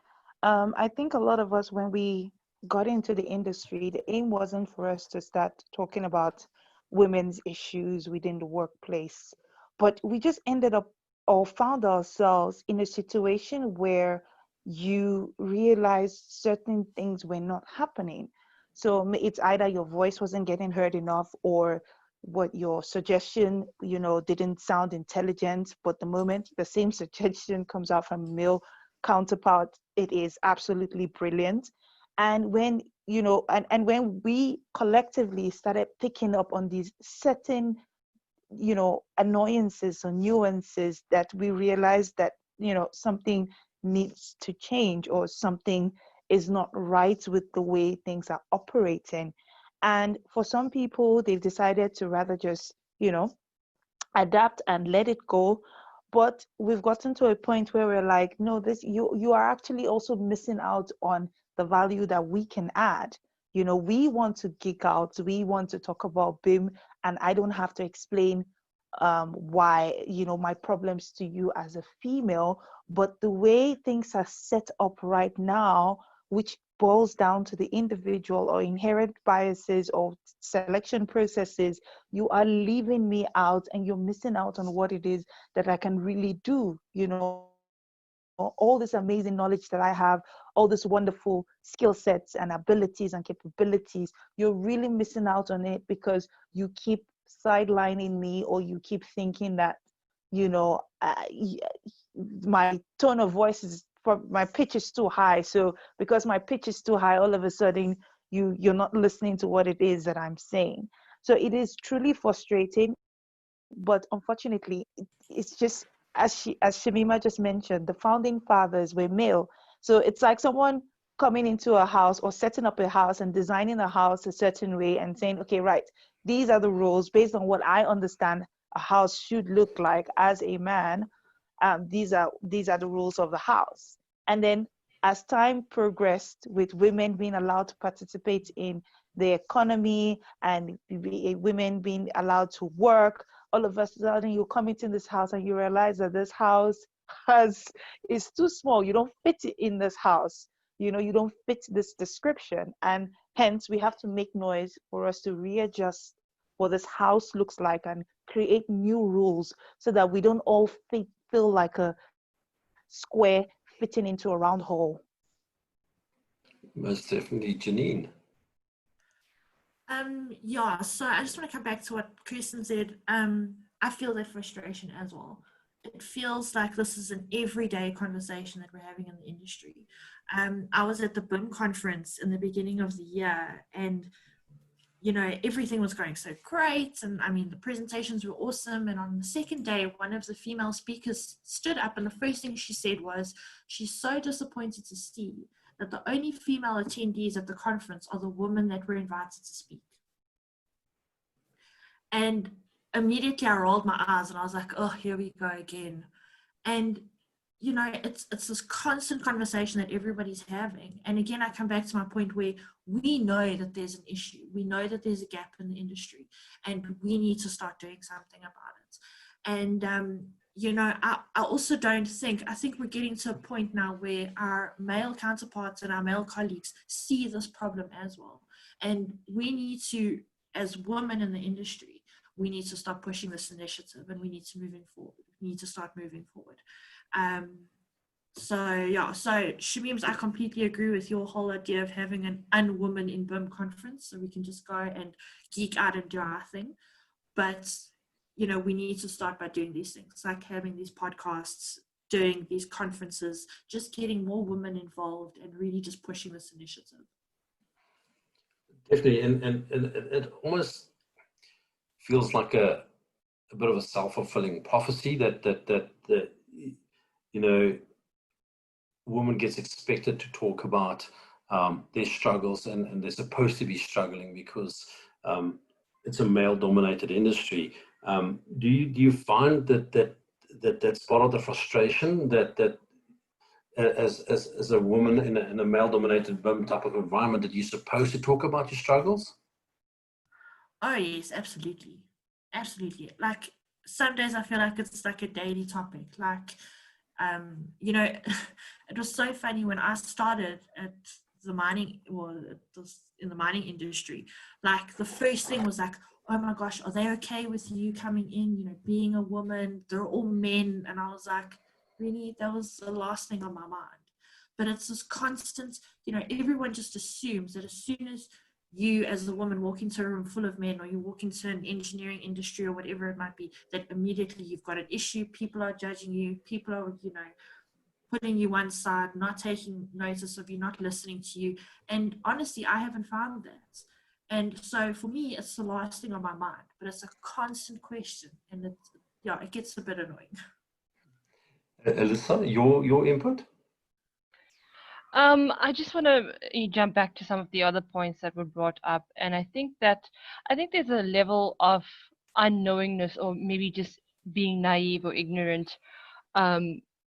[SPEAKER 6] I think a lot of us, when we got into the industry, the aim wasn't for us to start talking about women's issues within the workplace, but we just ended up or found ourselves in a situation where you realize certain things were not happening. So it's either your voice wasn't getting heard enough, or what your suggestion, you know, didn't sound intelligent, but the moment the same suggestion comes out from a male counterpart, it is absolutely brilliant. And when, you know, and when we collectively started picking up on these certain, you know, annoyances or nuances, that we realized that, you know, something needs to change or something is not right with the way things are operating. And for some people, they've decided to rather just, you know, adapt and let it go. But we've gotten to a point where we're like, no, this you are actually also missing out on the value that we can add. You know, we want to geek out, we want to talk about BIM, and I don't have to explain why, you know, my problems to you as a female. But the way things are set up right now, which boils down to the individual or inherent biases or selection processes, you are leaving me out and you're missing out on what it is that I can really do. You know, all this amazing knowledge that I have, all this wonderful skill sets and abilities and capabilities, you're really missing out on it because you keep sidelining me, or you keep thinking that, you know, my tone of voice is, my pitch is too high. So because my pitch is too high, all of a sudden you're not listening to what it is that I'm saying. So it is truly frustrating, but unfortunately, it's just, as Shamima just mentioned, the founding fathers were male. So it's like someone coming into a house or setting up a house and designing a house a certain way and saying, okay, right, these are the rules based on what I understand a house should look like as a man. These are the rules of the house. And then as time progressed, with women being allowed to participate in the economy and women being allowed to work, all of a sudden you come into this house and you realize that this house is too small. You don't fit in this house. You know, you don't fit this description. And hence we have to make noise for us to readjust what this house looks like and create new rules so that we don't all feel like a square fitting into a round hole.
[SPEAKER 1] Most definitely. Janine.
[SPEAKER 5] Yeah, so I just want to come back to what Kirsten said. I feel that frustration as well. It feels like this is an everyday conversation that we're having in the industry. I was at the BIM conference in the beginning of the year, and you know, everything was going so great, and I mean the presentations were awesome. And on the second day, one of the female speakers stood up, and the first thing she said was she's so disappointed to see that the only female attendees at the conference are the women that were invited to speak. And immediately I rolled my eyes and I was like, oh, here we go again. And you know, it's this constant conversation that everybody's having. And again, I come back to my point where we know that there's an issue. We know that there's a gap in the industry, and we need to start doing something about it. And you know, I also don't think, I think we're getting to a point now where our male counterparts and our male colleagues see this problem as well. And we need to, as women in the industry, we need to start pushing this initiative, and we need to start moving forward. So yeah, so Shameems, I completely agree with your whole idea of having an unwoman in BIM conference, so we can just go and geek out and do our thing. But you know, we need to start by doing these things, like having these podcasts, doing these conferences, just getting more women involved and really just pushing this initiative.
[SPEAKER 1] Definitely, and it almost feels like a bit of a self-fulfilling prophecy that you know, woman gets expected to talk about their struggles, and they're supposed to be struggling because it's a male-dominated industry. Do you find that's part of the frustration that as a woman in a male-dominated BIM type of environment, that you're supposed to talk about your struggles?
[SPEAKER 5] Oh yes, absolutely, absolutely. Like some days I feel like it's like a daily topic. Like you know, it was so funny when I started at the mining, or in the mining industry. Like the first thing was like, oh my gosh, are they okay with you coming in, you know, being a woman? They're all men. And I was like, really? That was the last thing on my mind. But it's this constant, you know, everyone just assumes that as soon as you as a woman walk into a room full of men, or you walk into an engineering industry or whatever it might be, that immediately you've got an issue, people are judging you, people are, you know, putting you one side, not taking notice of you, not listening to you. And honestly, I haven't found that. And so for me, it's the last thing on my mind, but it's a constant question, and it gets a bit annoying.
[SPEAKER 1] Alyssa, your input?
[SPEAKER 7] I just want to jump back to some of the other points that were brought up, and I think there's a level of unknowingness, or maybe just being naive or ignorant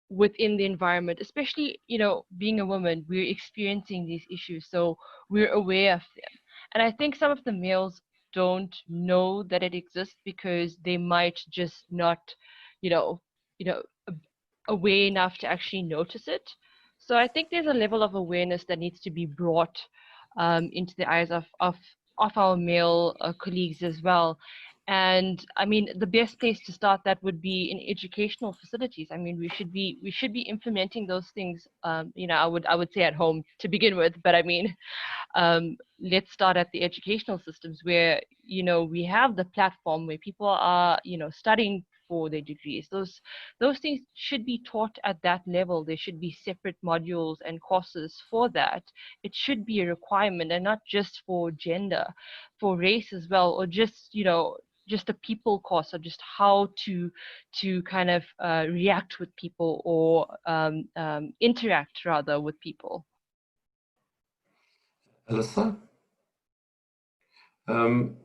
[SPEAKER 7] within the environment, especially, you know, being a woman, we're experiencing these issues, so we're aware of them. And I think some of the males don't know that it exists because they might just not, you know, aware enough to actually notice it. So I think there's a level of awareness that needs to be brought into the eyes of our male colleagues as well. And I mean, the best place to start that would be in educational facilities. I mean, we should be implementing those things. You know, I would say at home to begin with, but I mean, let's start at the educational systems where, you know, we have the platform where people are, you know, studying for their degrees. Those things should be taught at that level. There should be separate modules and courses for that. It should be a requirement, and not just for gender, for race as well, or just, you know, just a people course, or just how to kind of react with people, or interact rather with people.
[SPEAKER 1] Alyssa?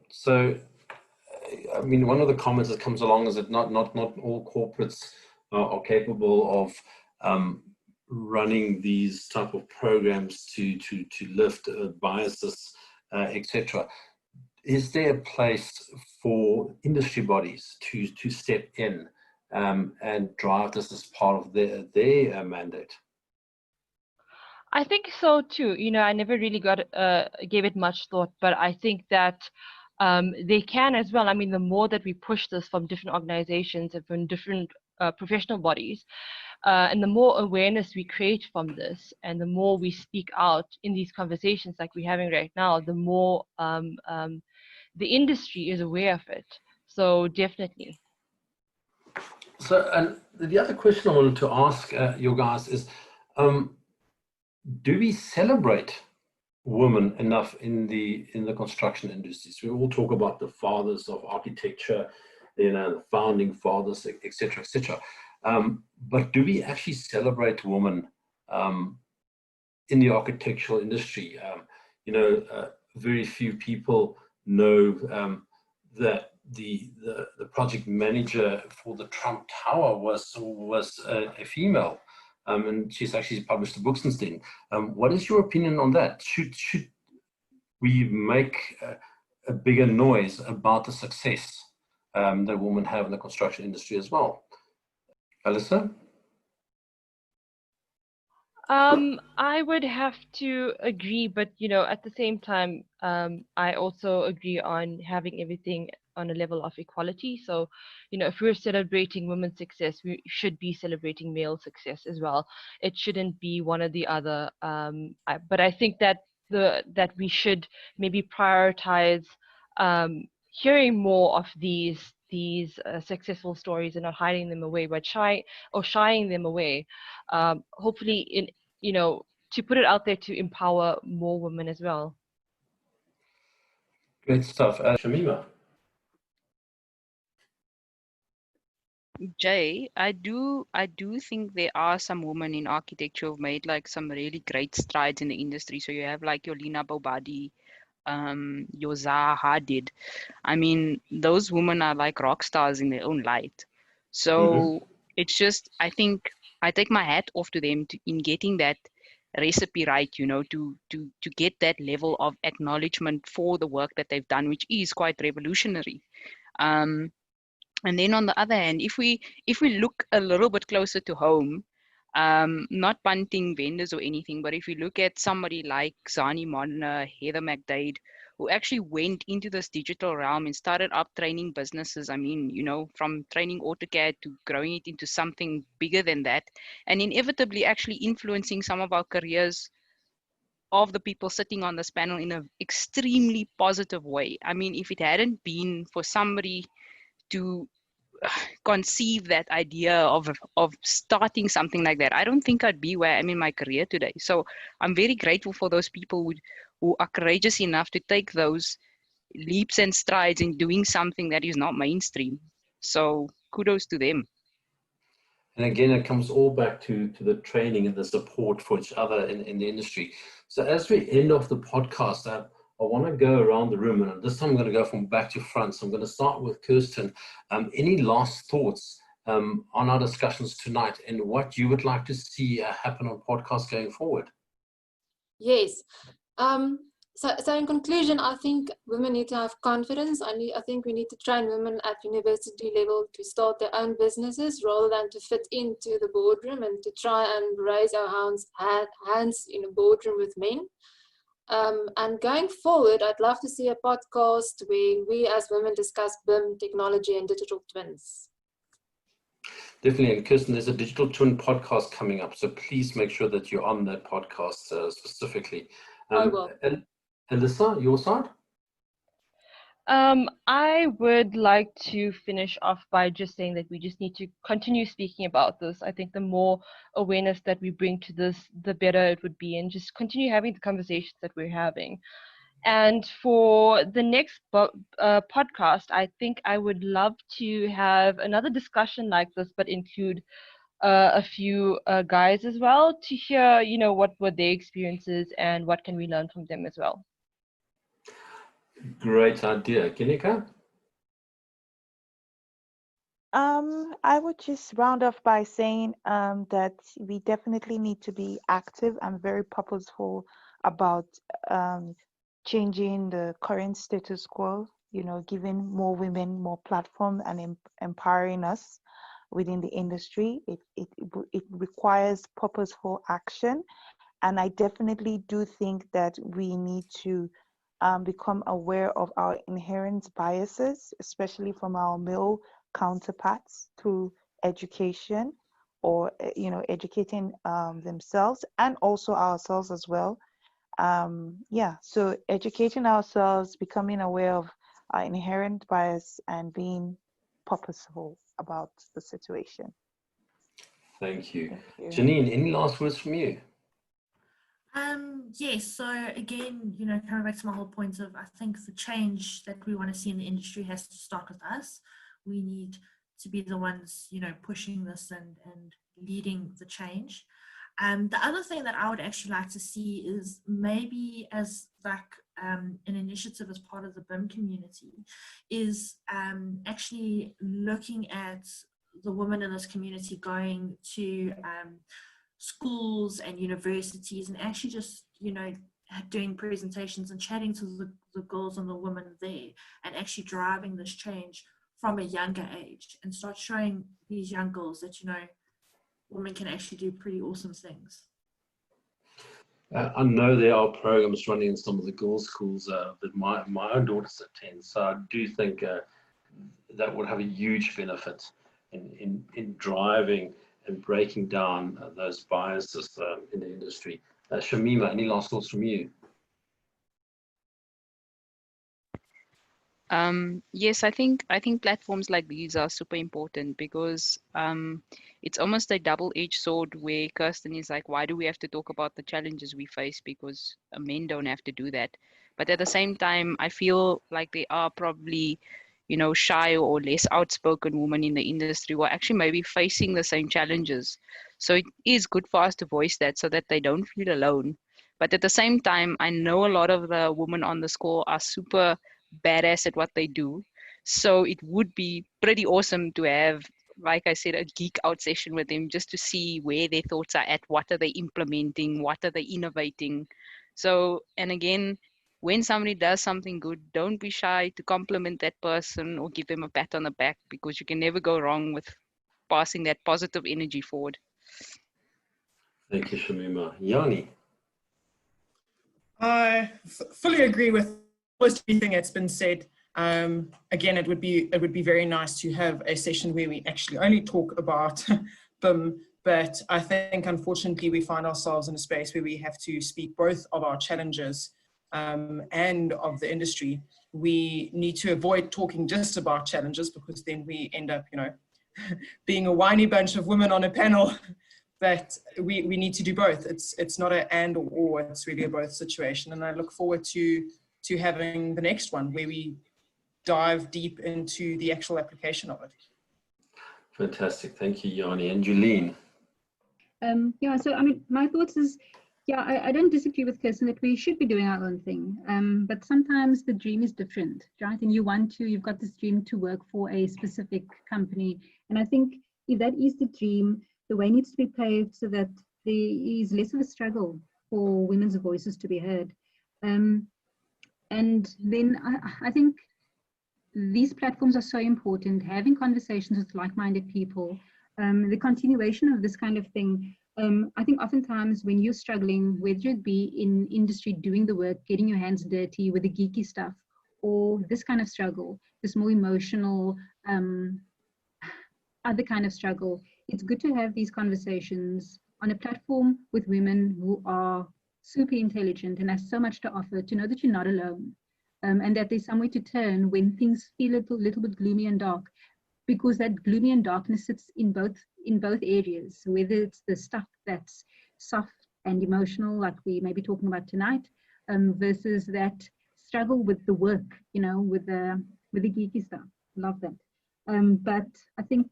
[SPEAKER 1] So, I mean, one of the comments that comes along is that not all corporates are capable of running these type of programs to lift biases, etc. Is there a place for industry bodies to step in and drive this as part of their mandate?
[SPEAKER 7] I think so too. I never really gave it much thought, but I think that they can as well. I mean, the more that we push this from different organizations and from different professional bodies, and the more awareness we create from this, and the more we speak out in these conversations like we're having right now, the more the industry is aware of it. So definitely.
[SPEAKER 1] So, and the other question I wanted to ask you guys is, do we celebrate women enough in the construction industries? We all talk about the fathers of architecture, the founding fathers, etc., etc. But do we actually celebrate women in the architectural industry? Very few people know that the project manager for the Trump Tower was a female. And she's actually published a book since then. What is your opinion on that? Should we make a bigger noise about the success that women have in the construction industry as well? Alyssa?
[SPEAKER 7] I would have to agree, but at the same time, I also agree on having everything on a level of equality. So, if we're celebrating women's success, we should be celebrating male success as well. It shouldn't be one or the other. But I think that we should maybe prioritize hearing more of these successful stories and not hiding them away, but shying them away. Hopefully, to put it out there to empower more women as well.
[SPEAKER 1] Great stuff. Shamima?
[SPEAKER 4] Jay, I do think there are some women in architecture who've made like some really great strides in the industry. So you have like your Lina Bobadi, your Zaha Hadid. I mean, those women are like rock stars in their own light. So it's just, I think I take my hat off to them in getting that recipe right, to get that level of acknowledgement for the work that they've done, which is quite revolutionary. And then on the other hand, if we look a little bit closer to home, not punting vendors or anything, but if we look at somebody like Zani Modena, Heather McDade, who actually went into this digital realm and started up training businesses. I mean, from training AutoCAD to growing it into something bigger than that, and inevitably actually influencing some of our careers of the people sitting on this panel in an extremely positive way. I mean, if it hadn't been for somebody to conceive that idea of starting something like that, I don't think I'd be where I am in my career today. So I'm very grateful for those people who are courageous enough to take those leaps and strides in doing something that is not mainstream. So kudos to them.
[SPEAKER 1] And again, it comes all back to the training and the support for each other in the industry. So as we end off the podcast, I want to go around the room, and this time I'm going to go from back to front. So I'm going to start with Kirsten. Any last thoughts on our discussions tonight and what you would like to see happen on podcasts going forward?
[SPEAKER 8] Yes. So in conclusion, I think women need to have confidence. I think we need to train women at university level to start their own businesses rather than to fit into the boardroom and to try and raise our hands in a boardroom with men. And going forward, I'd love to see a podcast where we as women discuss BIM, technology, and digital twins.
[SPEAKER 1] Definitely. And Kirsten, there's a digital twin podcast coming up, so please make sure that you're on that podcast specifically.
[SPEAKER 8] I will.
[SPEAKER 1] And Alyssa, your side?
[SPEAKER 7] I would like to finish off by just saying that we just need to continue speaking about this. I think the more awareness that we bring to this, the better it would be, and just continue having the conversations that we're having. And for the next podcast, I think I would love to have another discussion like this, but include a few guys as well to hear, you know, what were their experiences and what can we learn from them as well.
[SPEAKER 1] Great idea. Ginika?
[SPEAKER 6] I would just round off by saying that we definitely need to be active and very purposeful about changing the current status quo, you know, giving more women more platform and empowering us within the industry. It requires purposeful action. And I definitely do think that we need to become aware of our inherent biases, especially from our male counterparts through education or, you know, educating themselves and also ourselves as well. Yeah, so educating ourselves, becoming aware of our inherent bias and being purposeful about the situation.
[SPEAKER 1] Thank you.
[SPEAKER 6] Thank you.
[SPEAKER 1] Janine, any last words from you?
[SPEAKER 5] Yes, so again, you know, coming back to my whole point of, I think the change that we want to see in the industry has to start with us. We need to be the ones, you know, pushing this and leading the change. The other thing that I would actually like to see is maybe as like an initiative as part of the BIM community is actually looking at the women in this community going to schools and universities and actually just, you know, doing presentations and chatting to the girls and the women there and actually driving this change from a younger age and start showing these young girls that, you know, women can actually do pretty awesome things.
[SPEAKER 1] I know there are programs running in some of the girls' schools that my own daughters attend, so I do think that would have a huge benefit in driving and breaking down those biases in the industry. Shamima, any last thoughts from you?
[SPEAKER 4] Yes, I think platforms like these are super important because it's almost a double-edged sword where Kirsten is like, why do we have to talk about the challenges we face because men don't have to do that. But at the same time, I feel like there are probably, you know, shy or less outspoken women in the industry who are actually maybe facing the same challenges. So it is good for us to voice that so that they don't feel alone. But at the same time, I know a lot of the women on this call are super badass at what they do. So it would be pretty awesome to have, like I said, a geek out session with them just to see where their thoughts are at, what are they implementing, what are they innovating. So, and again, when somebody does something good, don't be shy to compliment that person or give them a pat on the back because you can never go wrong with passing that positive energy forward.
[SPEAKER 1] Thank you, Shamima. Yanni?
[SPEAKER 3] I fully agree with almost everything that's been said. Again, it would be very nice to have a session where we actually only talk about BIM, but I think unfortunately we find ourselves in a space where we have to speak both of our challenges and of the industry. We need to avoid talking just about challenges because then we end up, you know, being a whiny bunch of women on a panel. But we need to do both. It's not an and or, it's really a both situation. And I look forward to having the next one where we dive deep into the actual application of it.
[SPEAKER 1] Fantastic. Thank you, Yanni. And Dewlene?
[SPEAKER 2] Yeah, so I mean, my thoughts is, yeah, I don't disagree with Kirsten that we should be doing our own thing. But sometimes the dream is different, right? And you've got this dream to work for a specific company. And I think if that is the dream, the way needs to be paved so that there is less of a struggle for women's voices to be heard. And then I think these platforms are so important, having conversations with like-minded people, the continuation of this kind of thing. I think oftentimes when you're struggling, whether it be in industry doing the work, getting your hands dirty with the geeky stuff, or this kind of struggle, this more emotional, other kind of struggle, it's good to have these conversations on a platform with women who are super intelligent and have so much to offer, to know that you're not alone, and that there's somewhere to turn when things feel a little bit gloomy and dark, because that gloomy and darkness sits in both areas, whether it's the stuff that's soft and emotional, like we may be talking about tonight, versus that struggle with the work, you know, with the geeky stuff. Love that. But I think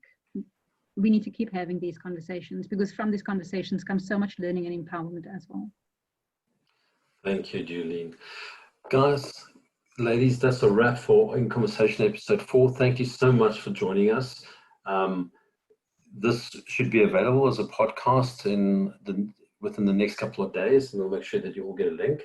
[SPEAKER 2] we need to keep having these conversations, because from these conversations comes so much learning and empowerment as well.
[SPEAKER 1] Thank you, Dewlene. Guys, ladies, that's a wrap for In Conversation episode 4. Thank you so much for joining us. This should be available as a podcast within the next couple of days, and we'll make sure that you all get a link.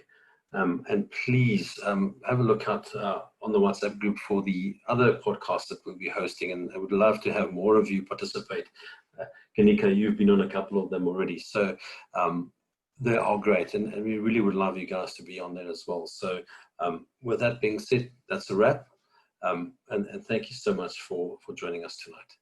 [SPEAKER 1] And please have a look out on the WhatsApp group for the other podcasts that we'll be hosting, and I would love to have more of you participate. Kanika, you've been on a couple of them already, so they are great, and we really would love you guys to be on there as well. So with that being said, that's a wrap, and thank you so much for joining us tonight.